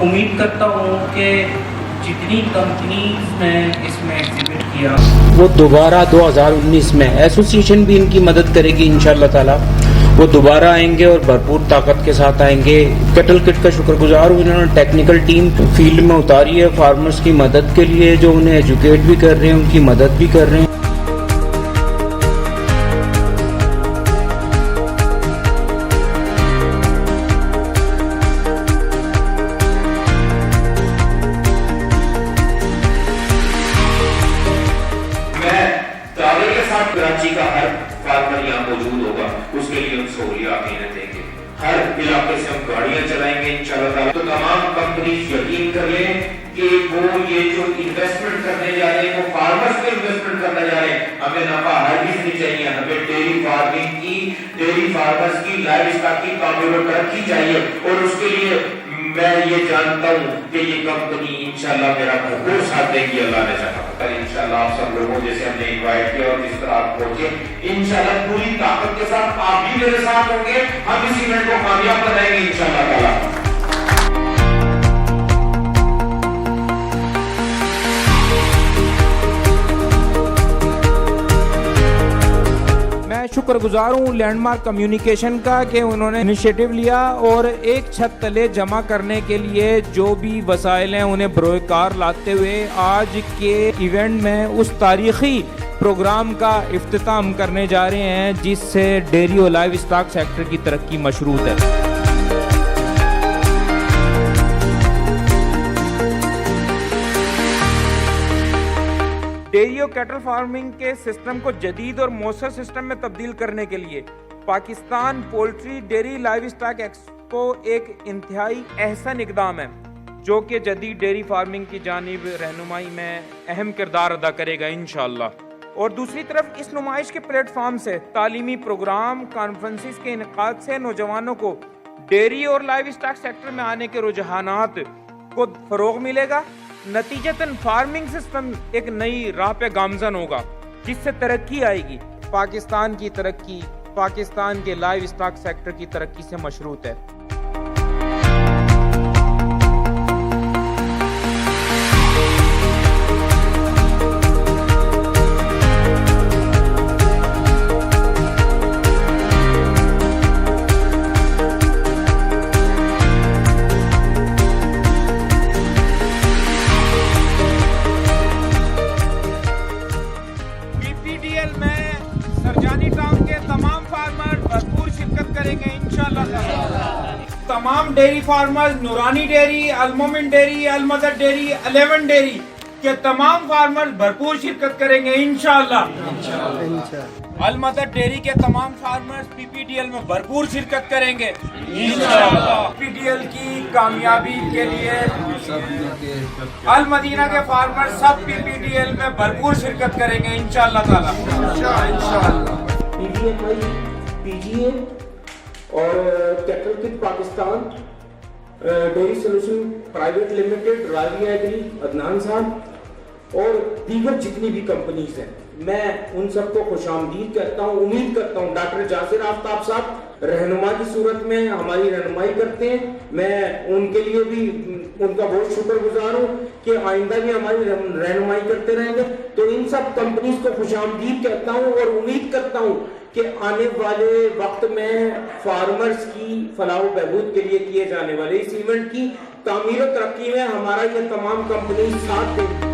उम्मीद करता हूँ कि जितनी कंपनीज ने इसमें एग्जिबिट किया वो दोबारा 2019 में एसोसिएशन भी इनकी मदद करेगी इंशाअल्लाह ताला। वो दोबारा आएंगे और भरपूर ताकत के साथ आएंगे। कैटल किट का शुक्रगुजार हूँ, इन्होंने टेक्निकल टीम फील्ड में उतारी है फार्मर्स की मदद के लिए, जो उन्हें एजुकेट भी कर रहे हैं, उनकी मदद भी कर रहे हैं। कराची का हर फार्मर यहाँ मौजूद होगा, उसके लिए हम सहूलियात देंगे। हर इलाके से हम गाड़ियां चलाएंगे इंशाअल्लाह ताला। तो तमाम कंपनीज यकीन कर लें कि वो ये जो इन्वेस्टमेंट करने जा रहे हैं वो फार्मर्स पे इन्वेस्टमेंट करने जा रहे हैं। हमें नफा हरगिज़ नहीं चाहिए, हमें डेयरी फार्मिंग की, डेयरी फार्मर्स की, लाइव स्टॉक की कामयाबी तरक्की चाहिए। और उसके लिए मैं ये जानता हूँ कि ये कंपनी इंशाल्लाह मेरा भरपूर साथ देगी, अल्लाह ने चाहा। कल इंशाल्लाह आप सब लोगों जैसे हमने इनवाइट किया और जिस तरह आप पहुंचे, इंशाल्लाह पूरी ताकत के साथ आप भी मेरे साथ होंगे, हम इस इवेंट को कामयाब बनाएंगे इंशाल्लाह ताला। शुक्रगुजार हूँ लैंडमार्क कम्युनिकेशन का कि उन्होंने इनिशिएटिव लिया और एक छत तले जमा करने के लिए जो भी वसाइल हैं उन्हें बरोकार लाते हुए आज के इवेंट में उस तारीखी प्रोग्राम का इफ्तिताम करने जा रहे हैं जिससे डेयरी और लाइव स्टॉक सेक्टर की तरक्की मशरूत है। डेयरी और कैटल फार्मिंग के सिस्टम को जदीद और मौसर सिस्टम में तब्दील करने के लिए Pakistan poultry dairy live stock expo एक इंतहाई अहसन इकदाम है जो कि जदीद डेयरी फार्मिंग की जानिब रहनुमाई में अहम किरदार अदा करेगा इंशाअल्लाह। और दूसरी तरफ इस नुमाइश के प्लेटफॉर्म से तालीमी प्रोग्राम कॉन्फ्रेंसिस के इनकाद से नौजवानों को डेयरी और लाइव स्टॉक सेक्टर में आने के रुझानात को फरोग मिलेगा। नतीजतन फार्मिंग सिस्टम एक नई राह पे गामजन होगा जिससे तरक्की आएगी। पाकिस्तान की तरक्की पाकिस्तान के लाइव स्टॉक सेक्टर की तरक्की से मशरूत है। तमाम डेयरी फार्मर्स, नूरानी डेयरी, अलमोमिन डेयरी, अलमदर डेयरी, 11 डेयरी के तमाम फार्मर्स भरपूर शिरकत करेंगे इंशाअल्लाह। अलमदर डेयरी के तमाम फार्मर्स पीपीडीएल में भरपूर शिरकत करेंगे इंशाअल्लाह। पीपीडीएल की कामयाबी के लिए अल मदीना के फार्मर्स सब पीपीडीएल में भरपूर शिरकत करेंगे इंशाअल्लाह ताला। पीजीए और cattle kit Pakistan, dairy solution private limited, Raviya agri, Adnan sahab और दीगर जितनी भी कंपनीज हैं, मैं उन सबको खुशामदीद कहता हूँ। उम्मीद करता हूँ डॉक्टर जासिर आफ्ताब साहब रहनुमा की सूरत में हमारी रहनुमाई करते हैं। मैं उनके लिए भी उनका बहुत शुक्रगुजार हूँ कि आइंदा भी हमारी रहनुमाई करते रहेंगे। तो इन सब कंपनीज को खुशामदीद कहता हूँ और उम्मीद करता हूँ कि आने वाले वक्त में फार्मर्स की फलाह बहबूद के लिए किए जाने वाले इस इवेंट की तामीर और तरक्की में हमारा ये तमाम कंपनी साथ देंगे।